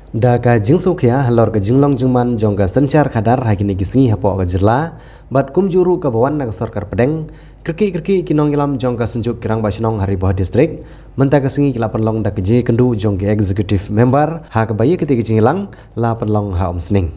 Da ka jingsu khia halor ka jinglong jingman jong ka sanchar khadar hagini gisngi hapo ka jilla bat kumjuru ka bawan na sarkar pedeng kriki kinong ilam jong ka senjuk kirang basinong Hariboh district menta ka singi kila penlong da keje kendu jong ka executive member ha ka bayi ketika jingilang la penlong ha omsning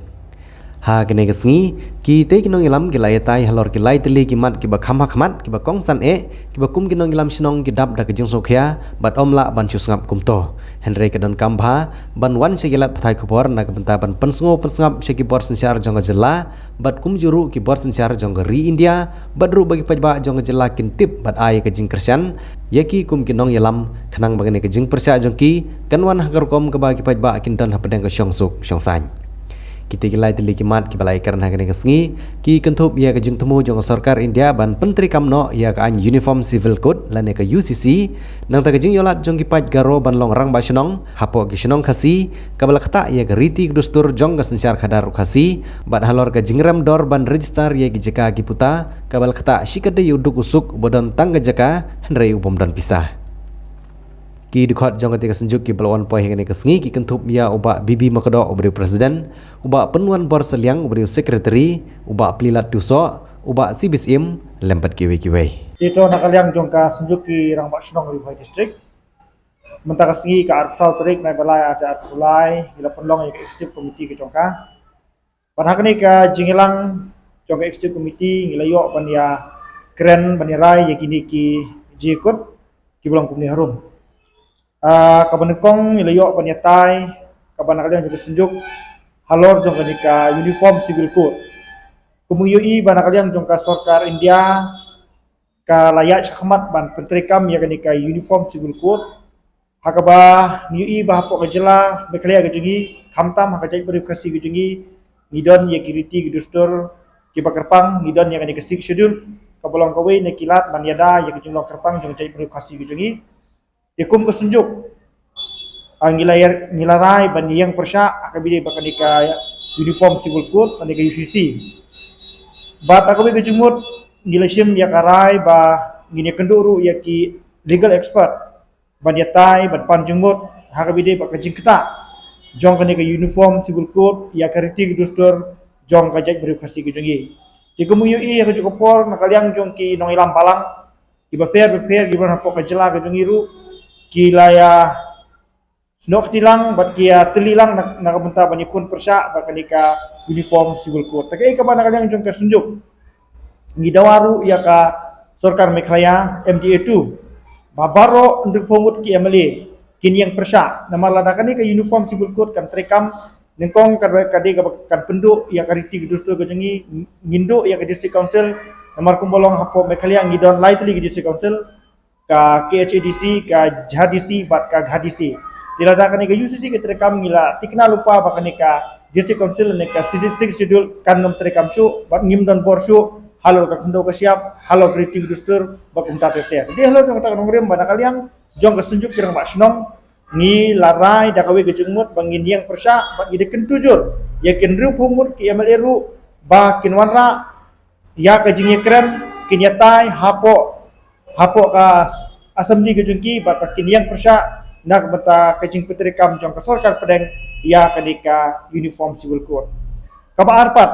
ha kene ka singi ki te kinong ilam gilai tai halor gilai teli kimat ki ba khamha khamat ki ba kongsan ki ba kum kinong ilam sinong ki dap da ka jingsu khia bat omla ban chusngap kumto Henry kadon kambha ban wan segilat pathai khobor na kabenta ban pensngo persngap segi bor sensyar jong jela bat kumjuru ki bor sensyar jong ri India badru bagi pajba jong jela kintip bat ai ka jing kersan yaki kum kinong yalam khanang bagane ka jing persya jong ki kanwan hagar kom ka bagi pajba kindan hapedang ka syongsuk syongsan kita gilai tili kimat ki balai karena kene kesngi ki kentup ya kejung temu jong sarkar India ban penteri kamno ya ka an uniform civil code lane ka UCC nang ta kejung yolat jong ki paj garo ban long rang basinong hapo ki sinong khasi ka balakta ya ka riti dustur jong ka sensyar khadar khasi bat halor ka jingram dor ban register ya ki jaka ki puta ka balakta shikade yuduk usuk bodon tangga jaka henrei upom dan pisah ki dikhat jong ketika senjuk ki belawan poi hingga kesngi ki kentup ya uba bibi makado ubri presiden uba penuan bor seliang ubri sekretari uba pelilat duso uba CBSM lempat kiwe itu nakaliang jong ka senjuk ki rang baksunong Hariboh district menta kesngi ka arpsal terik nai balai ada ulai gila penlong executive committee ke jongka pada kini ka jingilang jong ka executive committee gila yo ban ya keren ban rai ya kini ki jikut ki belong kumni harum kabanekong ilayok panyatai kabanakalian juga senjuk halor jong kanika uniform civil code kumuyui banakalian jong ka sarkar India ka layak syahmat ban pentrikam ya kanika uniform civil code hakaba niui bahapo kajela beklia gejungi khamtam hakajai verifikasi gejungi nidon ya kiriti gidustur kibakerpang nidon ya kanika sik schedule kabolong kawe nekilat maniada ya gejunglong kerpang jong jai verifikasi gejungi ikum kesunjuk ngilarai bani yang persya akabide bakanika uniform civil code kanika UCC bat akabe kejumut ngilasim ya karai ba ngini kenduru ya ki legal expert bani tai bat panjumut akabide bakajingkta jong kanika uniform civil code ya kariti dustur jong kajak verifikasi gejungi ikumu ui ya kejukopor nakaliang jong ki nong ilam palang ibaper gibran hapo kajela gejungiru kilaya snok tilang bat kia telilang nakabenta banyikun persya bakanika uniform civil code takai ka banakaliang jong ka sunjuk ngidawaru ya ka sarkar Meghalaya MDA 2 babaro nduk pomut ki MLA kini yang persya namala kanika uniform civil code kan trekam nengkong kade kan penduk ya kariti gidustur gejengi ngindo ya ke district council namar kumbolong hapo Meghalaya ngidon lightly ke district council ka KHADC ka JHDC bat ka GHDC tidak ada kanika UCC ke terekam ngila tikna lupa bakanika district council nika district schedule kan nom terekam su bat ngim dan borshu halo ka khendo ka siap halo kritik dustur bakum tateter jadi halo kata nongrim bana kalian jong ka sunjuk kirang basnong ni larai da kawe gejengmut bangin yang persya bat ide kentujur ya kenru pumut ki MLRU ba kinwanra ya ka jingye keren kinyatai hapo ka assembly gejungki bat kiniang persya nak beta kajing petrikam jong ka sarkar pedeng ya kanika uniform civil code kaba arpat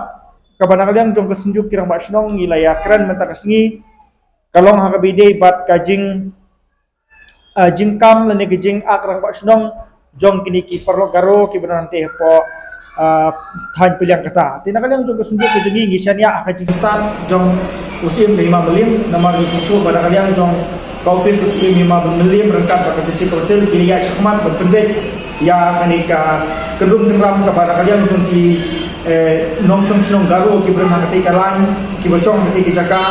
kaba nakaliang jong ka senjuk kirang basnong ilaya keren menta kasngi kalong hakabide bat kajing jingkam lene kajing akrang basnong jong kini ki perlo garo ki benante po than piliang kata tinakaliang jong ka senjuk kajing ngisania akajing stan jong usim 5 melim namar susu pada kalian jong office usim 5 melim rengkat pada district council kini ya cekmat berpendek ya kanika kedung tengram kepada kalian jong ki nongsong snong garo ki berna ketika lain ki bosong ketika jaka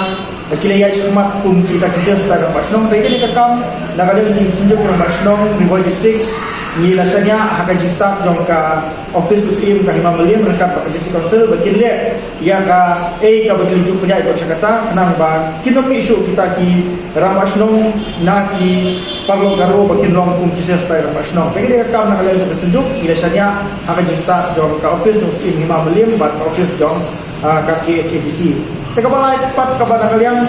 kini ya cekmat kum kita kisah setara basnong tapi ini kekam nakalian jong sunjuk ke basnong Hariboh district ni lasanya hakajing staff jong ka office usim ka 5 melim rengkat pada district council berkile ya ka ka bertunjuk punya ikut Jakarta kenang ba kinom isu kita ki ramasnong na ki parlo garo bakinong kum kisah style ramasnong tapi dia kau nak kalian bertunjuk biasanya hakajing staff jong ka office usim 5 melim bat office jong ka KHADC tekabalai tepat kepada kalian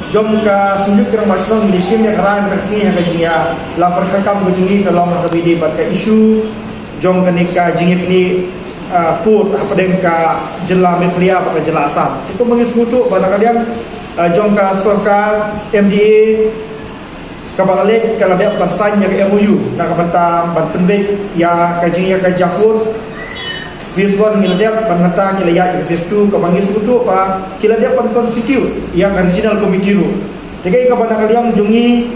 jom ka sunjuk kirang masnong milisim ya karan taksi hakajinya lapar kakam begini kalau habidi bat ka isu jong kenika jingip ni put apa dengka jela Meklia pakai jela Asam itu mengiskutu pada kalian jong ka sorka MDA kabalalik kalau dia bansan yang MOU nak bantang bantenbek ya kajing ya kajakut phase 1 kila dia banata kila ya phase 2 kabangi sukutu pa kila dia pan constitute yang original committee ru tegai kepada kalian jungi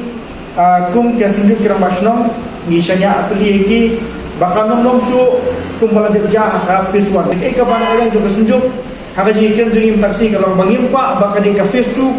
kum kesunjuk kira masnong ngisanya atli ki bakal nom su kum bala dia ja phase 1 tegai kepada kalian juga sunjuk haka jikin jungi taksi kalau bangimpa bakal di phase 2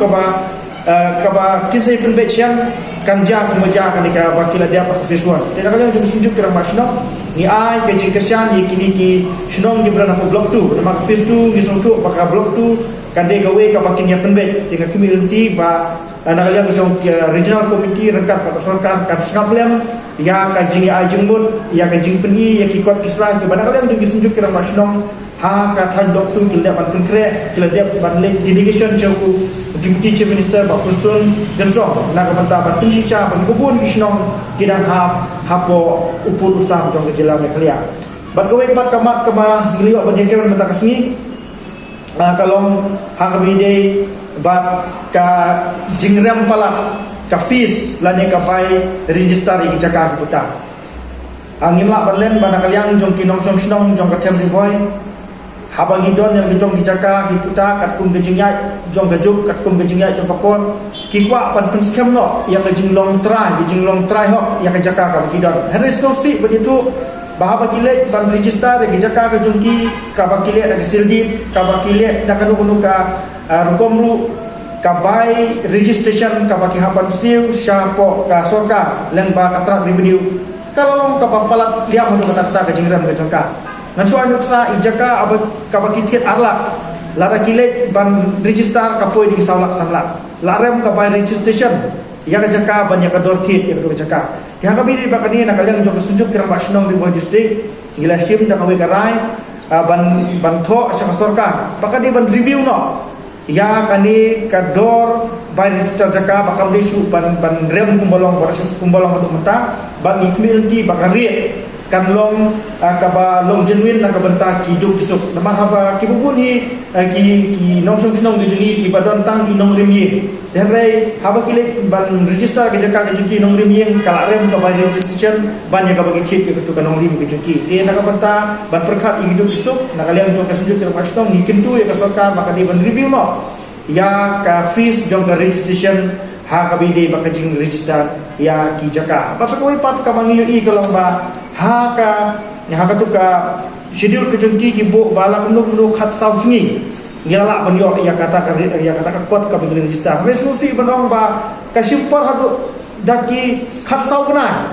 kaba kisah penbecian kanja kemeja kan ka bakila dia pak visual tidak kalian juga sunjuk kira masnong ni ai ke jingkesan ni kini ki snong jibran apa blok 2 nama phase 2 ni suntuk pakar blok 2 kan dia gawe ka bakin ya penbec tinggal community ba nak kalian jong regional committee rekat pak sorkan kan sngablem ya ka jingi ai jembut ya ka jing peni ya ki kot Israel ke mana kalian juga sunjuk kira masnong ha ka than dok tu kila ban konkret kila dia ban delegation jauh Deputy Chief Minister Pak Pustun Gensong nak kementar bantu sisa bagi kubun kisnong kidang hapo upur usah jong kejela Meklia bat kowe pat kamat kema ngeliok banjekran mata kasni kalau hak bide bat ka jingrem pala ka fees lane ka pai register i Jakarta puta angimla banlen bana kalian jong kinong snong jong ka tem boy habang idon yang jong dijaka kiputa katkum gejingya jong gajuk katkum gejingya jong kapon kikwa pan scam no yang gejing long try hok yang jaka ka kidon harus no si begitu bahaba kile ban register gejaka ka jongki ka bakile ada sildi ka bakile takanu kunu ka rukomru ka bai registration ka baki haban siu syapo ka sorka leng ba katra revenue kalau ka papalat liam untuk kata ka jingram ka jongka ngan suai nuksa ijaka abad kabaki tiat arla lara kilet ban register kapoi di saulak samla larem kapai registration ya ka jaka ban ya ka dortit ya ka jaka ya ka bi di bakani nak kalian jong sunjuk kira masnong di Boy district gila sim da kawe karai ban tho sa sorka baka di ban review no ya kani ka dor by register jaka bakam desu ban rem kumbolong untuk mata ban ikmilti bakari kan long kaba long genuine nak benta ki duk kisuk nama haba ki bubun ki nong snong di juni ki badon tang ki nong rimye denrai haba ki ban register ke jaka ke juki nong rimye kala rem ka ban registration ban ya ka bagi chip ke tu kan nong rim ke juki dia nak benta ban perkat ki duk kisuk nak kalian jong ka sujud ke pasong ni kentu ya ka sorkar maka di ban review no ya ka fees jong ka registration ha ka bide bakajing register ya ki jaka pasal koi pat ka mangiyo kalau ba ha ka tu ka schedule ke jongki ki bo bala menu khat sau sungi ngila banyo ya kata ka kot ka bigin register resolusi banong ba ka simpar hadu daki khat sau kana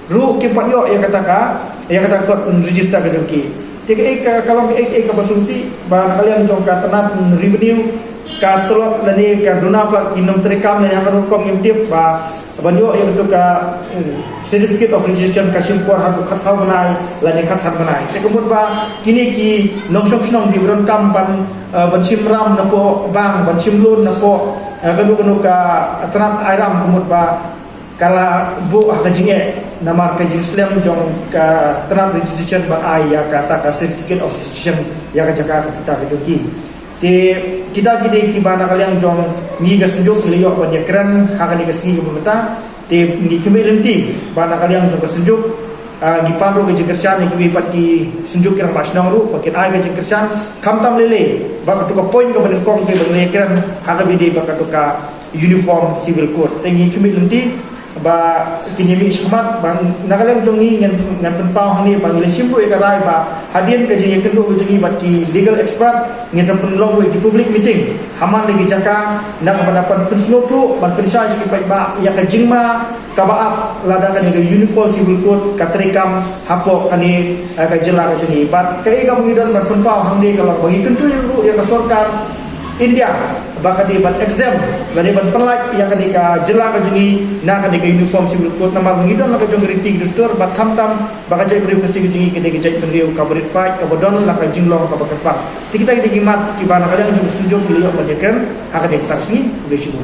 ru ki patyo ya kata kot register ke jongki tika kalau ka resolusi ba kalian jong ka tenat revenue ka tolok lani ka duna plat inom terekam yang akan hukum imtip ba banyo yang itu ka certificate of registration ka simpor hadu khatsau banai lani khatsat banai kemudian ba kini ki nongsok snong di bron kam ban simram napo bang ban simlun napo kanu ka atrat airam kemudian ba kala bu akajinge nama ka Islam jong ka atrat registration ba ai ya kata ka certificate of registration ya ka jaka kita ka joki kita gede ki bana kalian jong ni ga sunjuk liyo ban yakran hakani ga singi bumata te ni kemelenti bana kalian jong sunjuk gi pando ga jingkersan ni pat ki sunjuk kira pasnang ru pakin ai ga jingkersan kamtam lele ba ka to point ga ban kong ke ban yakran haka bide ba ka to ka uniform civil code te ni kemelenti ba kinyemi semat bang nakalian jong ni ngan pentau ni bang le simpu e karai ba hadian ke jing kendo jing bat ki legal expert ngin sa penlong ki public meeting haman lagi jaka nak pendapat penslo tu ban pensai ki ba ya ka jingma ka ba lada kan ni uniform civil code ka terekam hapo kani ka jela ka jini bat kai ka mungidon ban pentau hang kalau bagi kendo ya ka sorkar India bakal di ban exam dari ban perlak yang ketika jela ka jungi na ketika uniform civil code nama mengido na ka jong riting dustur bat tam bakal jadi beri kesi jungi ketika jadi pendiriu ka berit pai ka bodon la ka jinglong ka bakal pak kita digimat ki bana kadang jung sunjuk beliau menjekan akan diktaksi boleh cuba